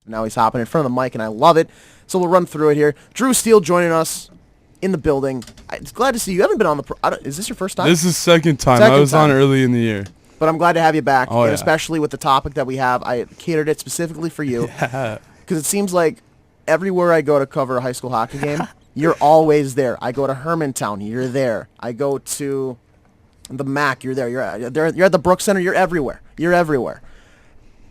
Now he's hopping in front of the mic, and I love it. So we'll run through it here. Drew Steele joining us in the building. I'm glad to see you. You haven't been on the is this your first time? This is second time. I was on early in the year. But I'm glad to have you back, and especially with the topic that we have. I catered it specifically for you. Yeah. Because it seems like everywhere I go to cover a high school hockey game, you're always there. I go to Hermantown, you're there. I go to the MAC, you're there. You're at the Brooks Center, you're everywhere. You're everywhere.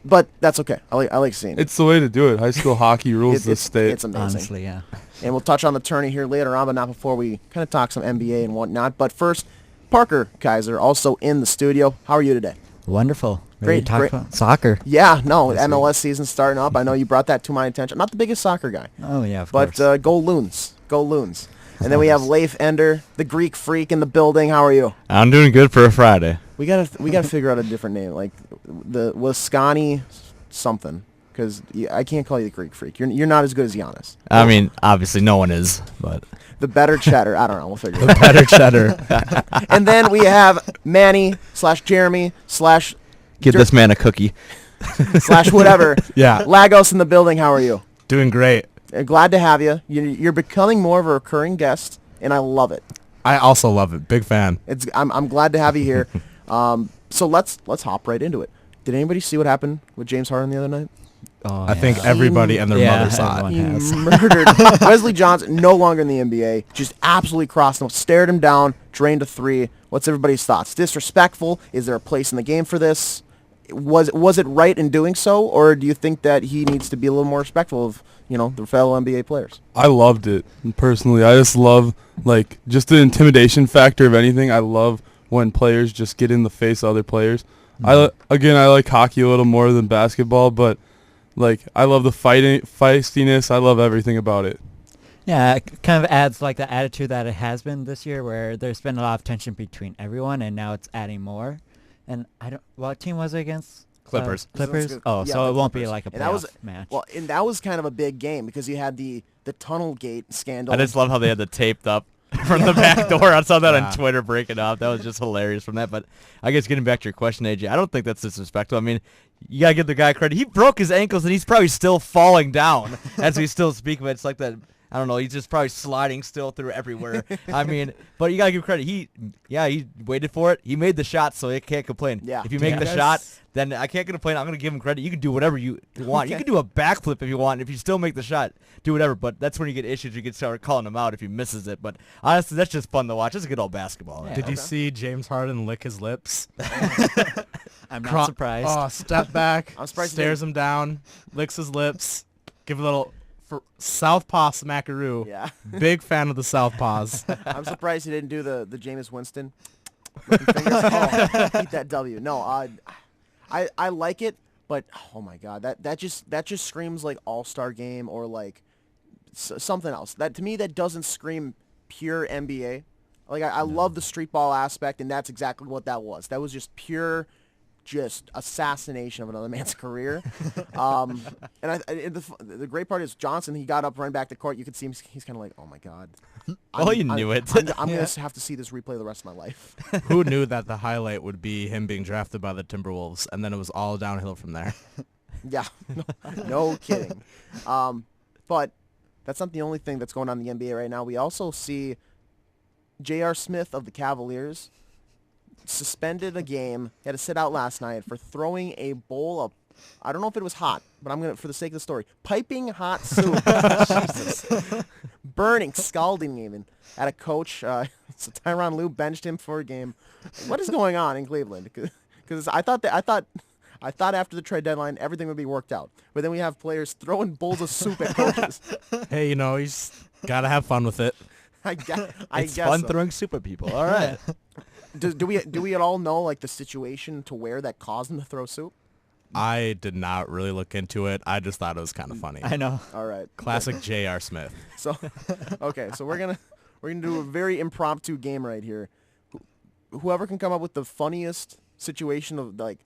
But that's okay. I like seeing it. It's the way to do it. High school hockey rules the state. It's amazing. Honestly, yeah. And we'll touch on the tourney here later on, but not before we kind of talk some NBA and whatnot. But first, Parker Kaiser, also in the studio. How are you today? Wonderful. Ready to talk about soccer. Yeah, no, MLS season starting up. I know you brought that to my attention. I'm not the biggest soccer guy. Oh, yeah, of course. But go Loons. Go Loons. And then we have Leif Ender, the Greek freak in the building. How are you? I'm doing good for a Friday. We gotta figure out a different name, like the Wisconsin something, because I can't call you the Greek freak. You're not as good as Giannis. I mean, obviously no one is, but the better cheddar. I don't know. We'll figure it out. the better cheddar. And then we have Manny / Jeremy / Give this man a cookie. / whatever. Yeah. Lagos in the building. How are you? Doing great. Glad to have you. You're becoming more of a recurring guest, and I love it. I also love it. Big fan. I'm glad to have you here. So let's hop right into it. Did anybody see what happened with James Harden the other night? Oh, I think everybody and their mother saw it. He murdered Wesley Johnson, no longer in the NBA. Just absolutely crossed him, stared him down, drained a three. What's everybody's thoughts? Disrespectful? Is there a place in the game for this? Was it right in doing so, or do you think that he needs to be a little more respectful of the fellow NBA players? I loved it personally. I just love just the intimidation factor of anything. I love when players just get in the face of other players. Mm-hmm. I like hockey a little more than basketball, but I love the feistiness. I love everything about it. Yeah, it kind of adds the attitude that it has been this year, where there's been a lot of tension between everyone, and now it's adding more. And what team was it against? Clippers. Clippers? Yeah, so it won't be Clippers. like a playoff match. Well, and that was kind of a big game because you had the Tunnel Gate scandal. I just love how they had the taped up from the back door. I saw that on Twitter breaking up. That was just hilarious from that. But I guess getting back to your question, AJ, I don't think that's disrespectful. I mean, you got to give the guy credit. He broke his ankles, and he's probably still falling down as we still speak of it. It's like that. I don't know. He's just probably sliding still through everywhere. I mean, but you got to give credit. He waited for it. He made the shot, so he can't complain. Yeah. If you make the shot, then I can't complain. I'm going to give him credit. You can do whatever you want. You can do a backflip if you want. If you still make the shot, do whatever. But that's when you get issues. You can start calling him out if he misses it. But honestly, that's just fun to watch. It's a good old basketball. Did you see James Harden lick his lips? I'm not surprised. Oh, step back, I'm surprised stares him down, licks his lips, give a little southpaw smackaroo. Yeah. Big fan of the southpaws. I'm surprised he didn't do the Jameis Winston. Eat that W. No, I like it, but oh my God, that just screams like All-Star game or something else. That to me that doesn't scream pure NBA. I love the street ball aspect, and that's exactly what that was. That was just pure. Just assassination of another man's career. And the great part is Johnson, he got up, ran back to court. You could see him, he's kind of like, oh my God. You knew it. I'm going to have to see this replay the rest of my life. Who knew that the highlight would be him being drafted by the Timberwolves, and then it was all downhill from there? Yeah, no kidding. But that's not the only thing that's going on in the NBA right now. We also see J.R. Smith of the Cavaliers suspended a game. He had to sit out last night for throwing a bowl of, I don't know if it was hot, but I'm going to, for the sake of the story, piping hot soup. Jesus. Burning, scalding even at a coach. So Tyronn Lue benched him for a game. What is going on in Cleveland? Because I thought after the trade deadline everything would be worked out, but then we have players throwing bowls of soup at coaches. Hey, you just gotta have fun with it. I It's guess fun so. throwing soup at people. All right. Do we at all know the situation to where that caused him to throw soup? I did not really look into it. I just thought it was kind of funny. I know. All right. Classic J.R. Smith. So, okay, so we're gonna do a very impromptu game right here. Whoever can come up with the funniest situation of like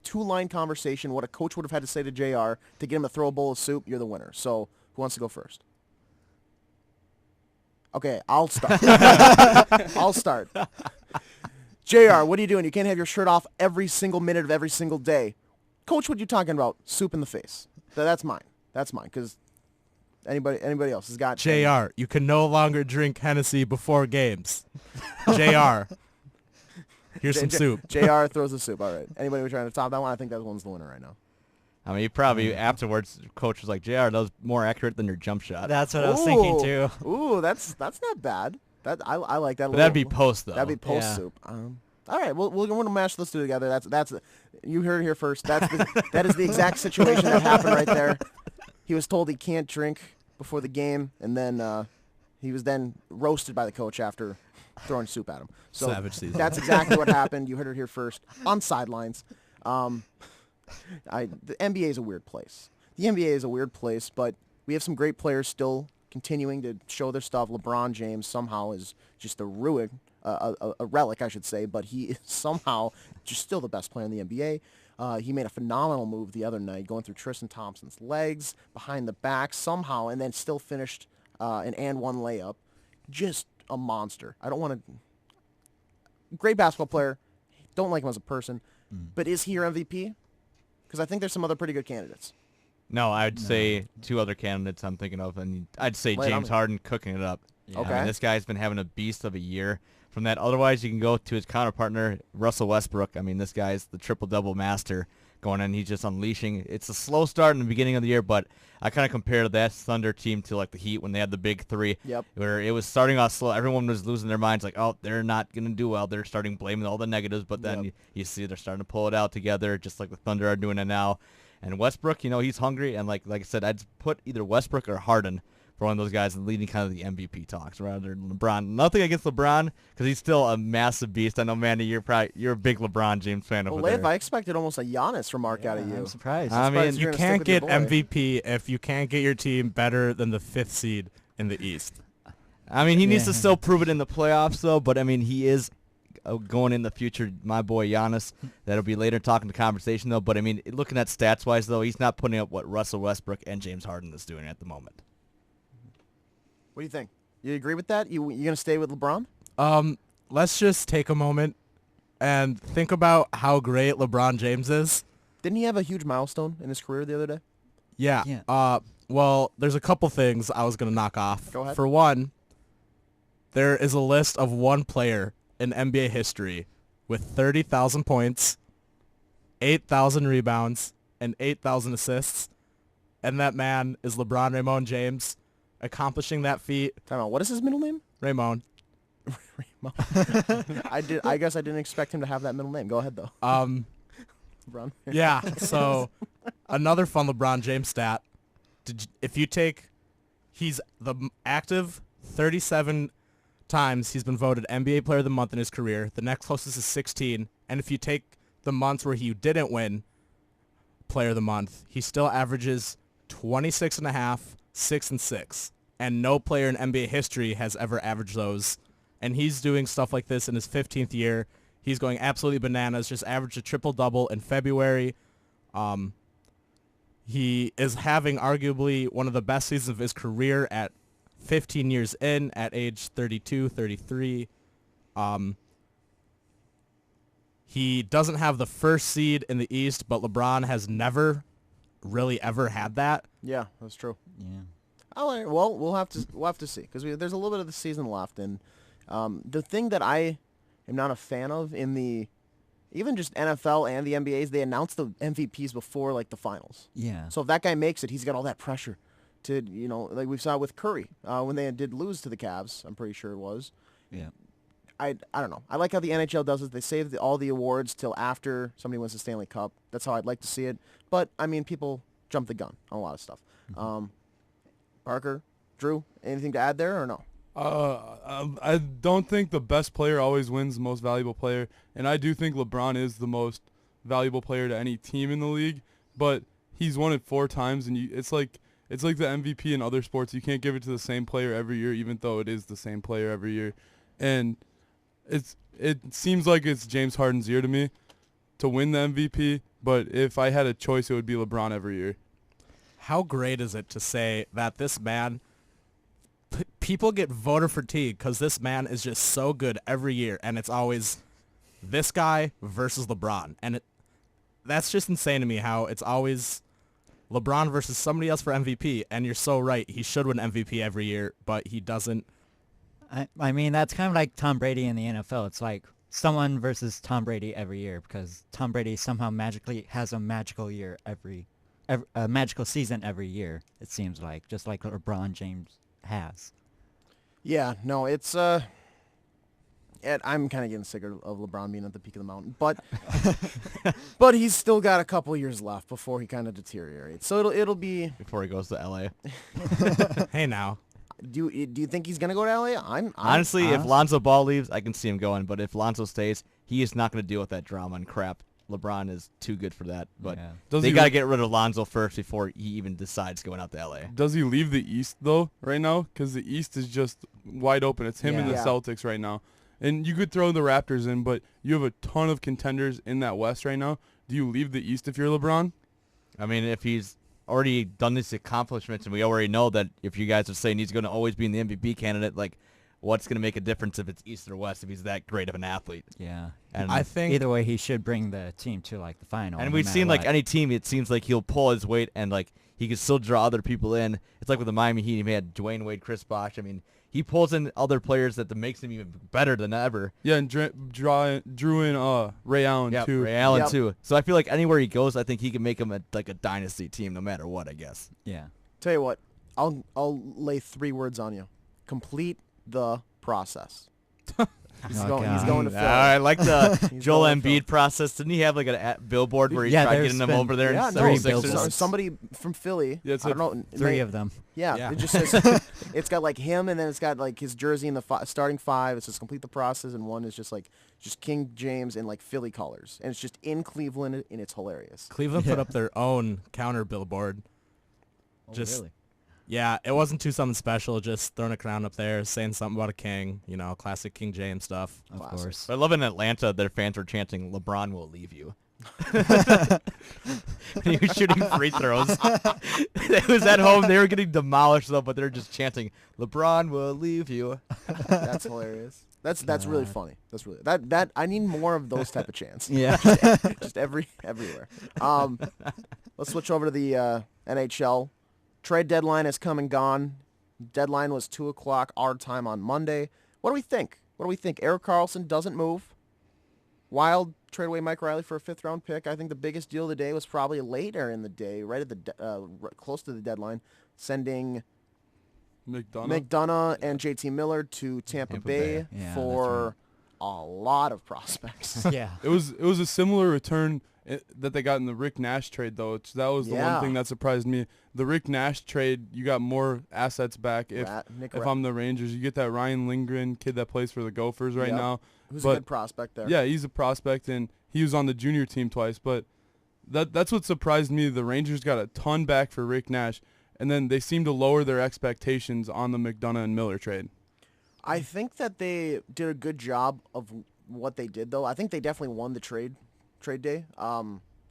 2-line conversation, what a coach would have had to say to JR to get him to throw a bowl of soup, you're the winner. So who wants to go first? Okay, I'll start. I'll start. JR, what are you doing? You can't have your shirt off every single minute of every single day. Coach, what are you talking about? Soup in the face. That's mine. That's mine, because anybody else has got... JR, you can no longer drink Hennessy before games. JR, here's some soup. JR throws the soup. All right. Anybody who's trying to top that one? I think that one's the winner right now. I mean, you probably afterwards, coach was like, JR, that was more accurate than your jump shot. That's what I was thinking too. Ooh, that's not bad. I like that. But that'd be post, though. That'd be post Yeah. soup. All right, we're going to mash those two together. That's you heard it here first. That is the exact situation that happened right there. He was told he can't drink before the game, and then he was then roasted by the coach after throwing soup at him. So Savage season. that's exactly what happened. You heard it here first on Sidelines. The NBA is a weird place. The NBA is a weird place, but we have some great players still continuing to show their stuff. LeBron James somehow is just a ruin, a relic, I should say, but he is somehow just still the best player in the NBA. He made a phenomenal move the other night, going through Tristan Thompson's legs, behind the back somehow, and then still finished an and-one layup. Just a monster. I don't want to... Great basketball player. Don't like him as a person. But is he your MVP? Because I think there's some other pretty good candidates. No, I'd say two other candidates I'm thinking of, and I'd say Lay it on James me. Harden cooking it up. Yeah. Okay. I mean, this guy's been having a beast of a year. From that, otherwise you can go to his counterpartner, Russell Westbrook. I mean, this guy's the triple-double master going in. He's just unleashing. It's a slow start in the beginning of the year, but I kind of compare that Thunder team to like the Heat when they had the big three, Yep. where it was starting off slow. Everyone was losing their minds, like, oh, they're not going to do well. They're starting blaming all the negatives, but then Yep. you see they're starting to pull it out together, just like the Thunder are doing it now. And Westbrook, he's hungry, and like I said, I'd put either Westbrook or Harden for one of those guys and leading kind of the MVP talks rather than LeBron. Nothing against LeBron, because he's still a massive beast. I know, Mandy, you're a big LeBron James fan over Well, Leif, there. I expected almost a Giannis remark out of you. I'm surprised. I mean, surprised You you're gonna can't stick with get your boy. MVP if you can't get your team better than the 5th seed in the East. I mean, he needs Yeah. to still prove it in the playoffs, though. But I mean, he is going in the future. My boy Giannis. That'll be later talking the conversation, though. But I mean, looking at stats wise, though, he's not putting up what Russell Westbrook and James Harden is doing at the moment. What do you think? You agree with that? You gonna stay with LeBron? Let's just take a moment and think about how great LeBron James is. Didn't he have a huge milestone in his career the other day? Yeah. Yeah. Well, there's a couple things I was going to knock off. Go ahead. For one, there is a list of one player in NBA history with 30,000 points, 8,000 rebounds, and 8,000 assists. And that man is LeBron Raymond James, accomplishing that feat. Time out. What is his middle name? Raymond. I guess I didn't expect him to have that middle name. Go ahead though. LeBron. Yeah, so another fun LeBron James stat. If you take, he's the active 37 times he's been voted NBA Player of the Month in his career. The next closest is 16. And if you take the months where he didn't win Player of the Month, he still averages 26.5, 6 and 6. And no player in NBA history has ever averaged those. And he's doing stuff like this in his 15th year. He's going absolutely bananas, just averaged a triple-double in February. He is having arguably one of the best seasons of his career at 15 years in, at age 32, 33. He doesn't have the first seed in the East, but LeBron has never really ever had that. Yeah, that's true. Yeah. All right. Well, we'll have to see because there's a little bit of the season left, and the thing that I am not a fan of in the even just NFL and the NBA is they announce the MVPs before like the finals. Yeah. So if that guy makes it, he's got all that pressure to like we saw with Curry when they did lose to the Cavs. I'm pretty sure it was. Yeah. I don't know. I like how the NHL does it. They save all the awards till after somebody wins the Stanley Cup. That's how I'd like to see it. But I mean, people jump the gun on a lot of stuff. Parker, Drew, anything to add there or no? I don't think the best player always wins the most valuable player, and I do think LeBron is the most valuable player to any team in the league, but he's won it 4 times, and it's like the MVP in other sports. You can't give it to the same player every year, even though it is the same player every year. And it seems like it's James Harden's year to me to win the MVP, but if I had a choice, it would be LeBron every year. How great is it to say that this man, people get voter fatigue because this man is just so good every year, and it's always this guy versus LeBron. And that's just insane to me how it's always LeBron versus somebody else for MVP, and you're so right. He should win MVP every year, but he doesn't. I mean, that's kind of like Tom Brady in the NFL. It's like someone versus Tom Brady every year because Tom Brady somehow magically has a magical year a magical season every year, it seems like, just like LeBron James has. Yeah, no, it's I'm kind of getting sick of LeBron being at the peak of the mountain, but but he's still got a couple years left before he kind of deteriorates. So it'll be Before he goes to LA. Hey, now. Do you think he's gonna go to LA? Honestly, if Lonzo Ball leaves, I can see him going. But if Lonzo stays, he is not going to deal with that drama and crap. LeBron is too good for that. But Yeah. they got to get rid of Lonzo first before he even decides going out to LA. Does he leave the East, though, right now? Because the East is just wide open. It's him and the Yeah. Celtics right now. And you could throw the Raptors in, but you have a ton of contenders in that West right now. Do you leave the East if you're LeBron? I mean, if he's already done these accomplishments, and we already know that if you guys are saying he's going to always be in the MVP candidate, like, what's going to make a difference if it's East or West if he's that great of an athlete? Yeah. And I think Either way, he should bring the team to like the final. And no we've matter seen, like, what. any team, it seems like he'll pull his weight and, like, he can still draw other people in. It's like with the Miami Heat, he had Dwayne Wade, Chris Bosh. I mean, he pulls in other players that makes him even better than ever. Yeah, and drew in Ray Allen, Yeah, too. Ray Allen, Yep. too. So I feel like anywhere he goes, I think he can make him a dynasty team no matter what, I guess. Yeah. Tell you what, I'll lay 3 words on you: complete the process. He's Oh, going God. to Philly. I like the He's Joel going to Philly. Embiid process. Didn't he have like a billboard where he Yeah, tried there's getting them been- over there Yeah, in no, 76ers? billboards. somebody from Philly. Yeah, it's I don't know. 3 of them. Yeah, Yeah. it just says it's got like him, and then it's got like his jersey in the starting 5. It says complete the process, and one is just King James in like Philly colors, and it's just in Cleveland, and it's hilarious. Cleveland put Yeah. up their own counter billboard. Really? Yeah, it wasn't too something special, just throwing a crown up there, saying something about a king, classic King James stuff. Of Classic. course. But I love in Atlanta, their fans were chanting, "LeBron will leave you." He was shooting free throws. It was at home. They were getting demolished, though, but they're just chanting, "LeBron will leave you." That's hilarious. That's really funny. That's really that I need more of those type of chants. Yeah. Just everywhere. Let's switch over to the NHL. Trade deadline has come and gone. Deadline was 2 o'clock our time on Monday. What do we think? Erik Karlsson doesn't move. Wild trade away Mike Riley for a 5th-round pick. I think the biggest deal of the day was probably later in the day, right at the close to the deadline, sending McDonough and JT Miller to Tampa Bay Yeah, that's for a lot of prospects. Yeah. It was a similar return that they got in the Rick Nash trade, though. That was the Yeah. one thing that surprised me. The Rick Nash trade, you got more assets back. If I'm the Rangers, you get that Ryan Lindgren kid that plays for the Gophers right Yep. now. Who's a good prospect there. Yeah, he's a prospect, and he was on the junior team twice. But that's what surprised me. The Rangers got a ton back for Rick Nash, and then they seemed to lower their expectations on the McDonough and Miller trade. I think that they did a good job of what they did, though. I think they definitely won the trade day.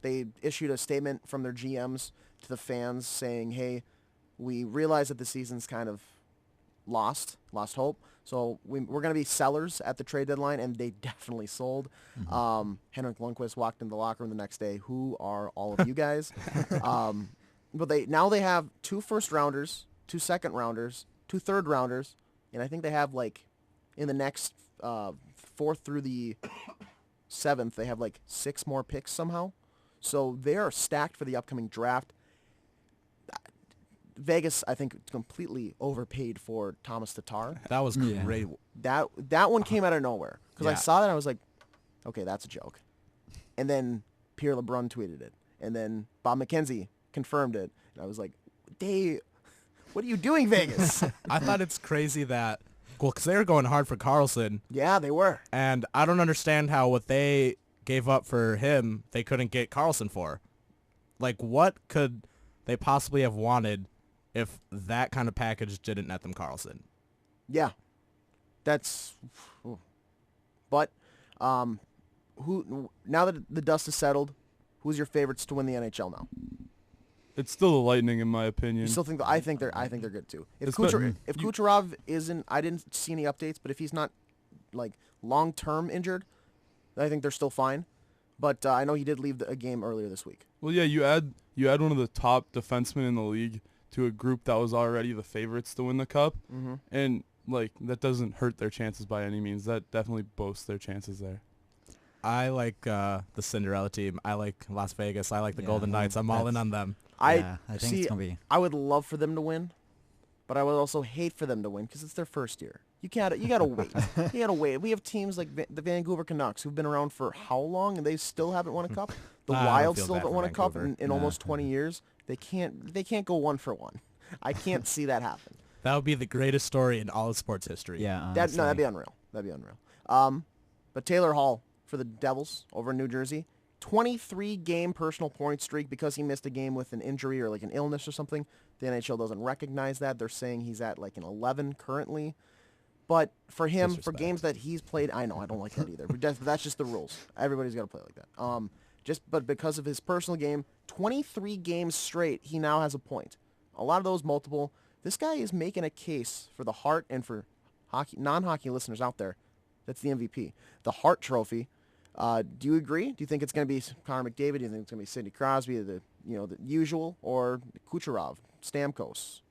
They issued a statement from their GMs to the fans saying, hey, we realize that the season's kind of lost hope. So we're going to be sellers at the trade deadline, and they definitely sold. Henrik Lundqvist walked in the locker room the next day. Who are all of you guys? But they have 2 first-rounders, 2 second-rounders, 2 third-rounders, and I think they have, like, in the next 4th through the 7th, they have, like, 6 more picks somehow. So they are stacked for the upcoming draft. Vegas, I think, completely overpaid for Thomas Tatar. That was Yeah. great. That one came out of nowhere. Because I Yeah. saw that, I was like, okay, that's a joke. And then Pierre LeBrun tweeted it. And then Bob McKenzie confirmed it. And I was like, what are you doing, Vegas? I thought it's crazy that, because they were going hard for Carlson, Yeah, they were. and I don't understand how what they gave up for him, they couldn't get Carlson for. Like, what could they possibly have wanted if that kind of package didn't net them Carlson? Yeah, that's. But who now that the dust is settled, who's your favorites to win the NHL now? It's still the Lightning, in my opinion. You still think I think they're good too. If It's but- if Kucherov isn't, I didn't see any updates, but if he's not like long term injured, I think they're still fine. But I know he did leave a game earlier this week. Well, yeah, you add one of the top defensemen in the league to a group that was already the favorites to win the cup, and like that doesn't hurt their chances by any means. That definitely boasts their chances there. I like the Cinderella team. I like Las Vegas. I like the Golden Knights. I'm all in on them. I think see, it's gonna be. I would love for them to win, but I would also hate for them to win because it's their first year. You gotta wait. You gotta wait. We have teams like the Vancouver Canucks who've been around for how long and they still haven't won a cup. The I don't Wild feel still bad haven't for won a cup Vancouver. in almost 20 years. They can't go 1-for-1. I can't see that happen. That would be the greatest story in all of sports history. Yeah, That'd honestly. be unreal. That'd be unreal. But Taylor Hall for the Devils over in New Jersey, 23-game personal point streak because he missed a game with an injury or like an illness or something. The NHL doesn't recognize that. They're saying he's at like an 11 currently. But for him, for Disrespect. games that he's played, I know I don't like that either. But that's just the rules. Everybody's got to play like that. But because of his personal game, 23 games straight, he now has a point. A lot of those multiple. This guy is making a case for the Hart, and for hockey non-hockey listeners out there, that's the MVP, the Hart Trophy. Do you agree? Do you think it's going to be Connor McDavid? Do you think it's going to be Sidney Crosby, the usual, or Kucherov, Stamkos?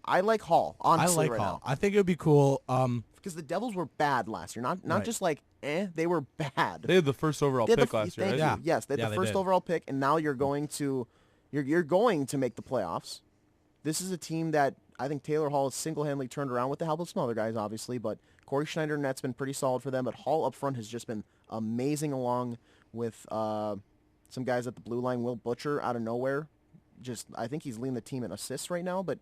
I like Hall, honestly, I like right Hall. now. I think it would be cool. Because the Devils were bad last year. Not Right. just like, they were bad. They had the first overall They had pick last year, thank right? you. Yeah. Yes, they had Yeah, the they first did. overall pick, and now you're going to make the playoffs. This is a team that I think Taylor Hall has single-handedly turned around with the help of some other guys, obviously, but Corey Schneider and net's been pretty solid for them, but Hall up front has just been amazing along with some guys at the blue line. Will Butcher out of nowhere. I think he's leading the team in assists right now, but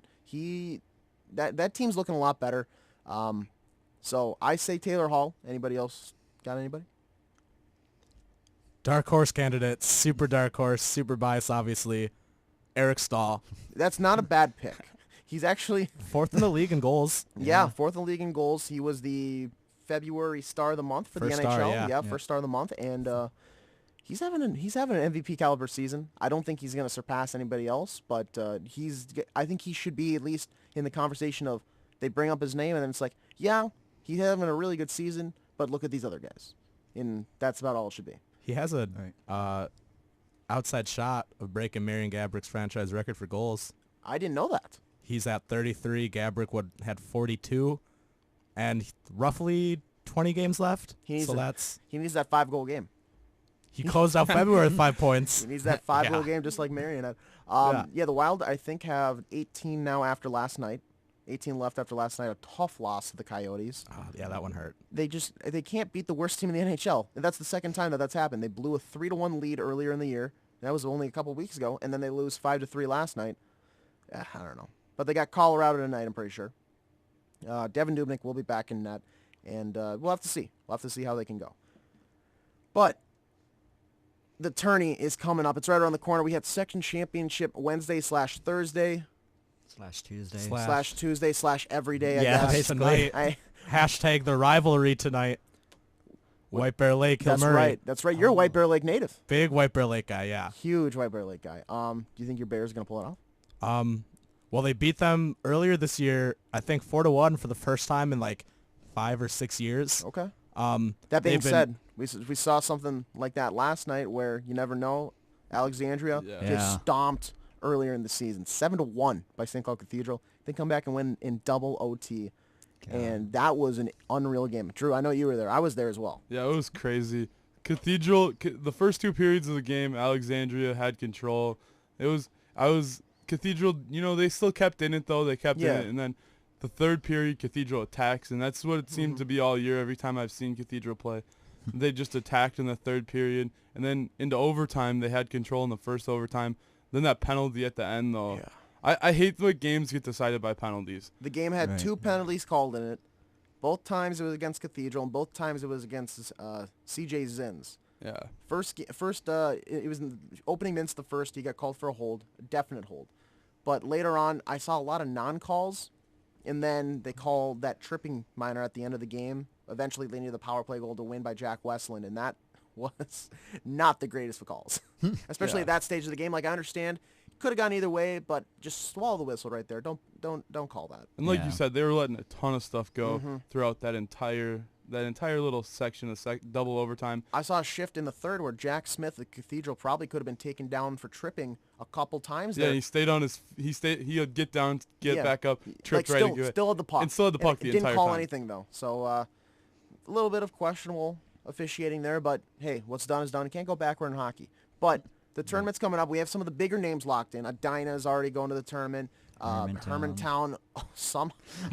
that team's looking a lot better. So I say Taylor Hall. Anybody else got anybody? Dark horse candidate, super dark horse, super bias, obviously. Eric Stahl, That's not a bad pick. He's actually, 4th in the league in goals. yeah, 4th in the league in goals. He was the February Star of the Month for First the NHL. star, yeah. First Star of the Month, and he's having an MVP caliber season. I don't think he's going to surpass anybody else, but I think he should be at least in the conversation of they bring up his name and then it's like, yeah, he's having a really good season, but look at these other guys, and that's about all it should be. He has a outside shot of breaking Marion Gabrick's franchise record for goals. I didn't know that. He's at 33. Gabrick had 42, and roughly 20 games left. He needs So a- that's He needs that 5-goal game. he closed out February with 5 points. He needs that 5-goal Yeah. game just like Marion had. Yeah. Yeah, the Wild, I think, have 18 now after last night. 18 left after last night. A tough loss to the Coyotes. Yeah, that one hurt. They can't beat the worst team in the NHL. And that's the second time that's happened. They blew a 3-1 lead earlier in the year. That was only a couple weeks ago. And then they lose 5-3 last night. I don't know. But they got Colorado tonight, I'm pretty sure. Devin Dubnyk will be back in net. And we'll have to see. We'll have to see how they can go. But the tourney is coming up. It's right around the corner. We had section championship Wednesday/Thursday /Tuesday. /Tuesday/every day, I Yeah, guess. tonight. Hashtag the rivalry tonight. White Bear Lake, Hill That's Murray. right. That's right. You're a White Bear Lake native. Big White Bear Lake guy, yeah. Huge White Bear Lake guy. Do you think your Bears are going to pull it off? Well, they beat them earlier this year, I think 4-1 for the first time in like 5 or 6 years. Okay. That being they've been- said, we saw something like that last night where you never know. Alexandria Yeah. gets Yeah. stomped earlier in the season, 7-1 by St. Cloud Cathedral. They come back and win in double OT, and that was an unreal game. Drew, I know you were there. I was there as well. Yeah, it was crazy. Cathedral, the first 2 periods of the game, Alexandria had control. Cathedral, they still kept in it though. They kept Yeah. in it, and then the third period, Cathedral attacks, and that's what it seemed to be all year. Every time I've seen Cathedral play, they just attacked in the third period, and then into overtime, they had control in the first overtime. Then that penalty at the end, though. Yeah. I hate when games get decided by penalties. The game had Right. 2 penalties called in it. Both times it was against Cathedral, and both times it was against CJ Zins. Yeah. It was in the opening minutes. The first, he got called for a hold, a definite hold. But later on, I saw a lot of non-calls, and then they called that tripping minor at the end of the game, eventually leading to the power play goal to win by Jack Westland, and that was not the greatest of calls, especially at that stage of the game. Like, I understand, could have gone either way, but just swallow the whistle right there. Don't call that. And like you said, they were letting a ton of stuff go throughout that entire little section of double overtime. I saw a shift in the third where Jack Smith, the Cathedral, probably could have been taken down for tripping a couple times. Yeah, there. he stayed on his. He would get down, get back up, tripped like right into it. Still had the puck. And still had the puck the entire time. Didn't call anything though. So a little bit of questionable officiating there, but hey, what's done is done. You can't go backward in hockey. But the tournament's coming up. We have some of the bigger names locked in. Edina's already going to the tournament. Hermantown.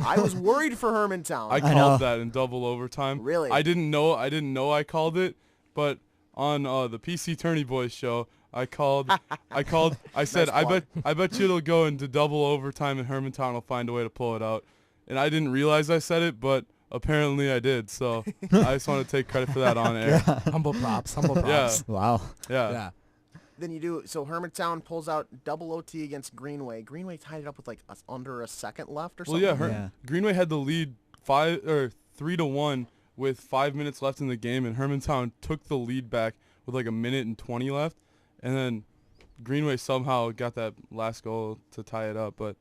I was worried for Hermantown. I called that in double overtime. Really? I didn't know I called it, but on the PC Tourney Boys show, I said I bet you it'll go into double overtime and Hermantown will find a way to pull it out. And I didn't realize I said it, but apparently I did. So I just want to take credit for that on air. Humble props. Yeah. Wow. Yeah. Then you do, so Hermantown pulls out double OT against Greenway. Greenway tied it up with like under a second left or something. Well, yeah, Greenway had the lead 3-1 with 5 minutes left in the game, and Hermantown took the lead back with like a minute and 20 left, and then Greenway somehow got that last goal to tie it up. But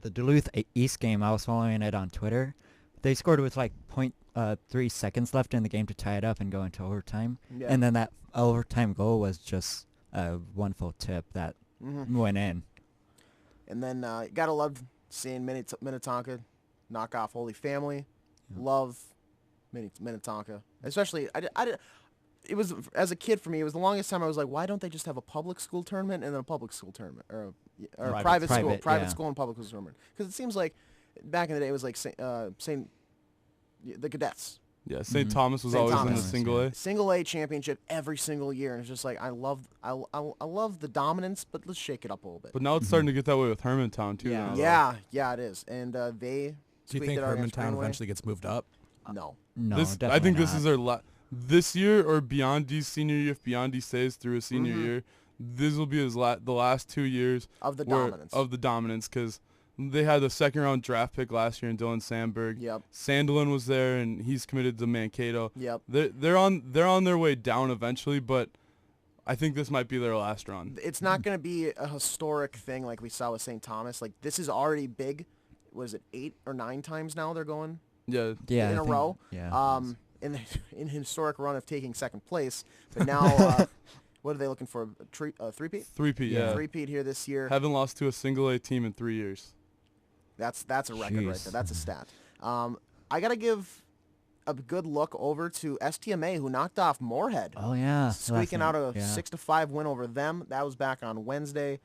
the Duluth East game, I was following it on Twitter. They scored with like 0.3 seconds left in the game to tie it up and go into overtime, and then that overtime goal was just a wonderful tip that went in. And then you gotta love seeing Minnetonka knock off Holy Family. Love Minnetonka, especially. It was, as a kid for me, it was the longest time I was like, why don't they just have a public school tournament and then a public school tournament, or a private school and public school tournament? Because it seems like back in the day it was like the cadets. Yeah, St. Thomas was always in the single A championship every single year, and it's just like I love the dominance, but let's shake it up a little bit. But now it's starting to get that way with Hermantown too. Yeah, it is. And they. Do you think Hermantown eventually gets moved up? No, I think this is their this year or Beyondy's senior year. If Beyondy stays through his senior year, this will be the last 2 years of the dominance. Because they had the second-round draft pick last year in Dylan Sandberg. Yep. Sandelin was there, and he's committed to Mankato. Yep. They're on their way down eventually, but I think this might be their last run. It's not going to be a historic thing like we saw with St. Thomas. Like, this is already big. Was it 8 or 9 times now they're going? Yeah. In a row. Yeah. In a historic run of taking second place, but now. What are they looking for? A three-peat? Three-peat, yeah. Three-peat here this year. Haven't lost to a single A team in 3 years. That's a record right there. That's a stat. I got to give a good look over to STMA, who knocked off Moorhead. Oh, yeah. Squeaking out a 6-5 win over them. That was back on Wednesday.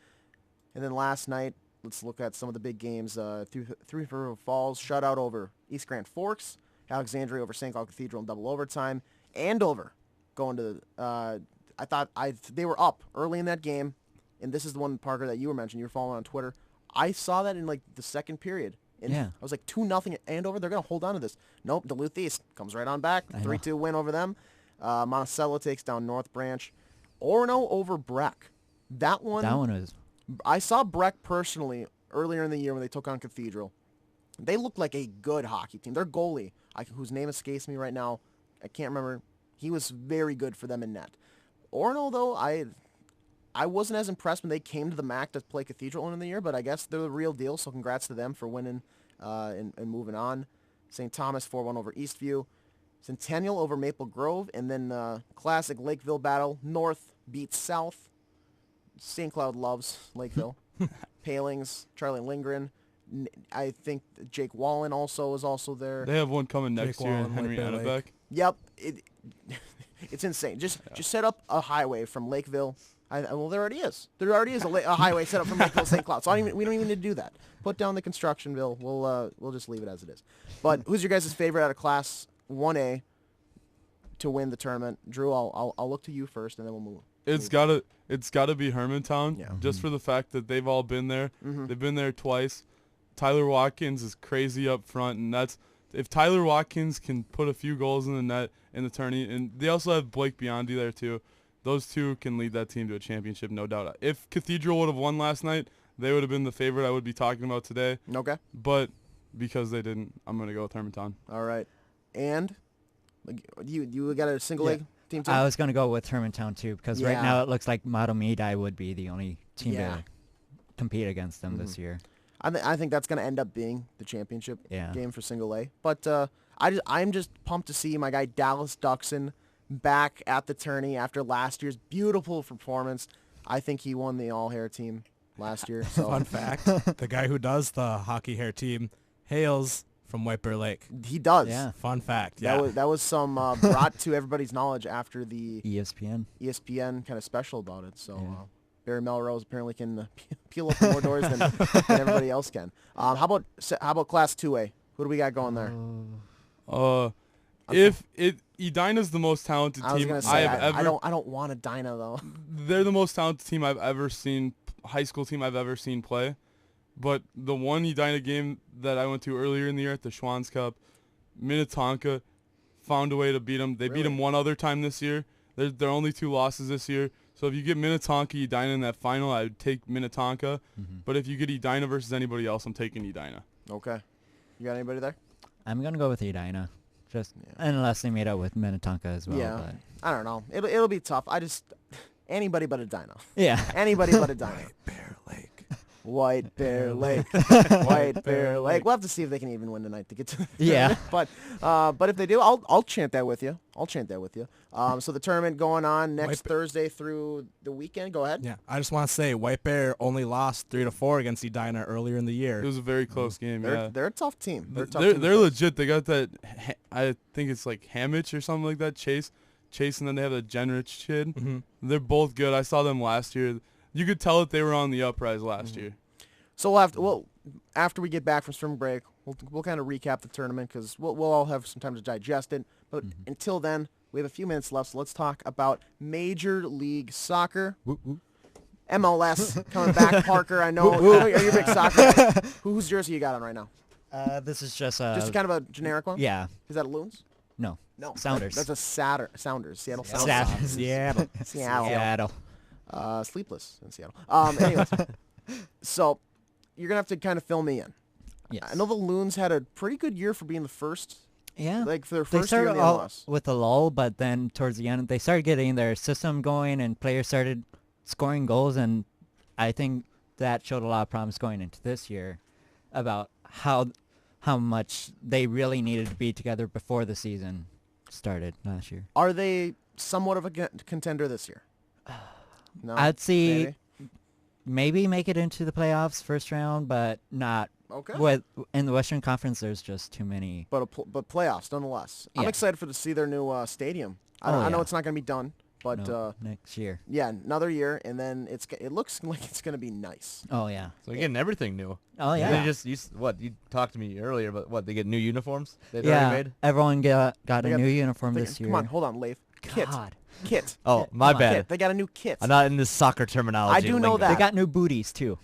And then last night, let's look at some of the big games. Three River Falls shutout over East Grand Forks. Alexandria over St. Cloud Cathedral in double overtime. Andover going to they were up early in that game. And this is the one, Parker, that you were mentioning. You were following on Twitter. I saw that in like the second period. And I was like 2-0 Andover. They're going to hold on to this. Nope, Duluth East comes right on back. 3-2 win over them. Monticello takes down North Branch. Orono over Breck. That one was... I saw Breck personally earlier in the year when they took on Cathedral. They looked like a good hockey team. Their goalie, whose name escapes me right now, I can't remember. He was very good for them in net. Orono, though, I wasn't as impressed when they came to the MAC to play Cathedral in the year, but I guess they're the real deal, so congrats to them for winning and moving on. St. Thomas 4-1 over Eastview. Centennial over Maple Grove, and then classic Lakeville battle. North beats South. St. Cloud loves Lakeville. Palings, Charlie Lindgren. I think Jake Wallen is also there. They have one coming next year in Henry Annebeck. Yep. It's insane. Just set up a highway from Lakeville. Well, there already is. There already is a highway set up from Lakeville to St. Cloud. So we don't even need to do that. Put down the construction bill. We'll just leave it as it is. But who's your guys' favorite out of Class 1A to win the tournament? Drew, I'll look to you first, and then we'll move. It's gotta be Hermantown, just for the fact that they've all been there. They've been there twice. Tyler Watkins is crazy up front, and that's if Tyler Watkins can put a few goals in the net in the tourney, and they also have Blake Biondi there too, those two can lead that team to a championship, no doubt. If Cathedral would have won last night, they would have been the favorite I would be talking about today. Okay. But because they didn't, I'm going to go with Hermantown. All right. And you got a single leg team too? I was going to go with Hermantown too because right Yeah. now it looks like Madomidai would be the only team Yeah. to compete against them this year. I think that's going to end up being the championship Yeah. game for single A. But I'm just pumped to see my guy Dallas Duxon back at the tourney after last year's beautiful performance. I think he won the all-hair team last year. So Fun fact, the guy who does the hockey hair team hails from White Bear Lake. he does. Yeah. Fun fact, yeah. That was some brought to everybody's knowledge after the ESPN. ESPN kind of special about it. So Yeah. Barry Melrose apparently can peel open more doors than everybody else can. How about Class 2A? Who do we got going there? Edina's the most talented I was team gonna I say have ever. I don't want a Dinah though. They're the most talented team I've ever seen, high school team I've ever seen play. But the one Edina game that I went to earlier in the year at the Schwann's Cup, Minnetonka found a way to beat them. They beat Really? them one other time this year. They're only 2 losses this year. So if you get Minnetonka, Edina in that final, I would take Minnetonka. But if you get Edina versus anybody else, I'm taking Edina. Okay. You got anybody there? I'm going to go with Edina. Just unless they made out with Minnetonka as well. Yeah. But I don't know. It'll be tough. Anybody but a Dinah. yeah. Anybody but a Dinah. Bear Lake. White Bear Lake. White Bear Lake. We'll have to see if they can even win tonight to get to the Yeah. but if they do, I'll chant that with you. I'll chant that with you. So the tournament going on next Thursday through the weekend. Go ahead. Yeah, I just want to say White Bear only lost 3-4 against Edina earlier in the year. It was a very close game. Yeah. They're a tough team. They're a tough They're team to face. legit. They got that. I think it's like Hamich or something like that. Chase, and then they have a Genrich kid. They're both good. I saw them last year. You could tell that they were on the uprise last year. So after we get back from spring break, we'll kind of recap the tournament because we'll all have some time to digest it. But until then, we have a few minutes left, so let's talk about Major League Soccer. MLS coming back. Parker, I know. Are you a big soccer guy? Whose jersey you got on right now? This is just Just kind of a generic one? yeah. Is that a Loons? No. No. Sounders. That's a Sounders. Seattle Sounders. Seattle. Seattle. Seattle. Sleepless in Seattle. Anyways, so you're going to have to kind of fill me in. Yes. I know the Loons had a pretty good year for being the first, Yeah. like for their They first year in started the all MLS. with a lull, but then towards the end, they started getting their system going, and players started scoring goals, and I think that showed a lot of promise going into this year about how much they really needed to be together before the season started last year. Are they somewhat of a contender this year? No. I'd see Maybe? maybe make it into the playoffs first round, but not Okay. in the Western Conference. There's just too many. But playoffs nonetheless. I'm Yeah. excited to see their new stadium. I know yeah. it's not going to be done, but No, next year. yeah, another year, and then it looks like it's going to be nice. Oh yeah. So getting everything new. Oh yeah. They just you talked to me earlier, but what, they get new uniforms they've Yeah. already made? Everyone got They a got- new uniform this year. Come on, hold on, Leif. Kit. God. Kit. Oh, my come on. bad. Kit. They got a new kit. I'm not in this soccer terminology. I do know lingo. that. They got new booties too.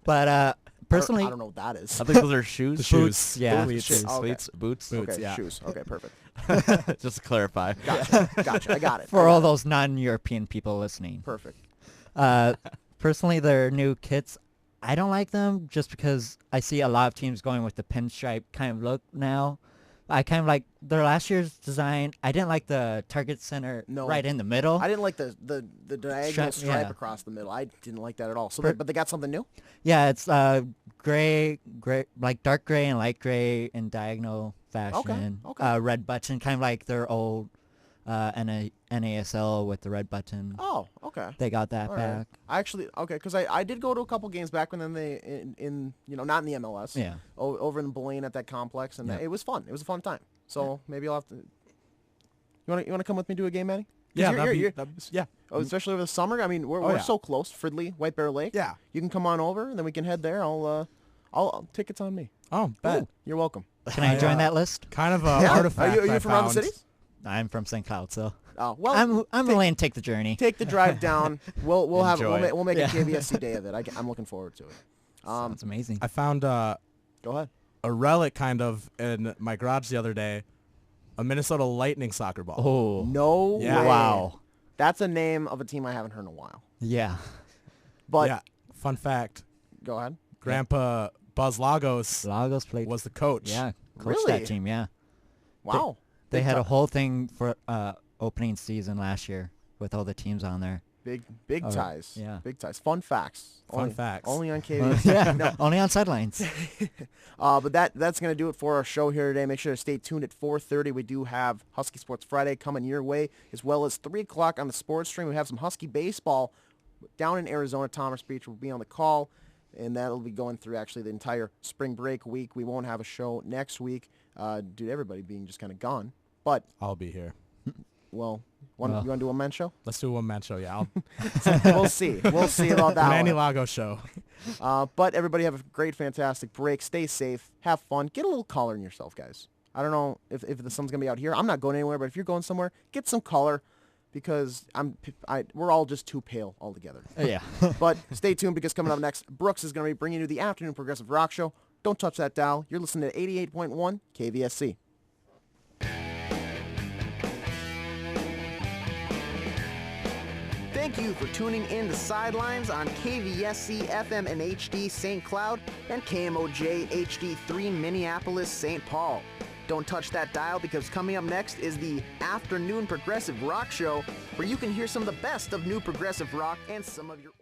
But personally, I don't know what that is. I think those are shoes. The shoes. boots, yeah. Boots. Shit, okay. Cleats, boots. Boots. Okay, yeah. shoes. Okay, perfect. Just to clarify. Gotcha. I got it. for all those non-European people listening. Perfect. Personally, their new kits, I don't like them just because I see a lot of teams going with the pinstripe kind of look now. I kind of like their last year's design. I didn't like the target center right in the middle. I didn't like the diagonal stripe yeah. across the middle. I didn't like that at all. So, Per- but they got something new. Yeah, it's gray, like dark gray and light gray in diagonal fashion. Okay. Red button, kind of like their old NASL with the red button. Oh, okay. They got that All right. back. I actually because I did go to a couple games back when they in not in the MLS. Yeah. Over in Blaine at that complex, and Yeah. it was fun. It was a fun time. So maybe I'll have to. You want to come with me to a game, Maddie? 'Cause Yeah, you're- yeah. Oh, especially over the summer. I mean, we're yeah. so close. Fridley, White Bear Lake. Yeah. You can come on over, and then we can head there. I'll tickets on me. Oh, bet. Ooh, you're welcome. Can I join uh, that list? Kind of a Yeah. artifact. Are you I from around the found. cities? I'm from St. Cloud, so Oh well. I'm willing to take the journey. Take the drive down. We'll have Enjoy we'll make Yeah. a KVSC day of it. I'm looking forward to it. Sounds amazing. I found Go ahead. a relic kind of in my garage the other day, a Minnesota Lightning soccer ball. Oh. No Yeah. way. Wow. That's a name of a team I haven't heard in a while. Yeah. But yeah. Fun fact, go ahead. Grandpa Buzz Lagos Lagos played. was the coach. Yeah. Coached Really? that team. Yeah. Wow. They Big had a ti- whole thing for opening season last year with all the teams on there. big Oh, ties. yeah. Big ties. Fun facts. Fun facts. Only on KVSC. yeah. No. Only on Sidelines. But that's going to do it for our show here today. Make sure to stay tuned at 4:30. We do have Husky Sports Friday coming your way, as well as 3 o'clock on the sports stream. We have some Husky baseball down in Arizona. Thomas Beach will be on the call, and that'll be going through actually the entire spring break week. We won't have a show next week due to everybody being just kind of gone. But, I'll be here. well, Well. you want to do a men's show? Let's do a one-man show. Yeah, We'll see. We'll see about that Manny one. Lago show. But everybody have a great, fantastic break. Stay safe. Have fun. Get a little color in yourself, guys. I don't know if the sun's going to be out here. I'm not going anywhere, but if you're going somewhere, get some color because we're all just too pale altogether. Yeah. But stay tuned because coming up next, Brooks is going to be bringing you the Afternoon Progressive Rock Show. Don't touch that dial. You're listening to 88.1 KVSC. Thank you for tuning in to Sidelines on KVSC FM and HD St. Cloud and KMOJ HD3 Minneapolis St. Paul. Don't touch that dial because coming up next is the Afternoon Progressive Rock Show where you can hear some of the best of new progressive rock and some of your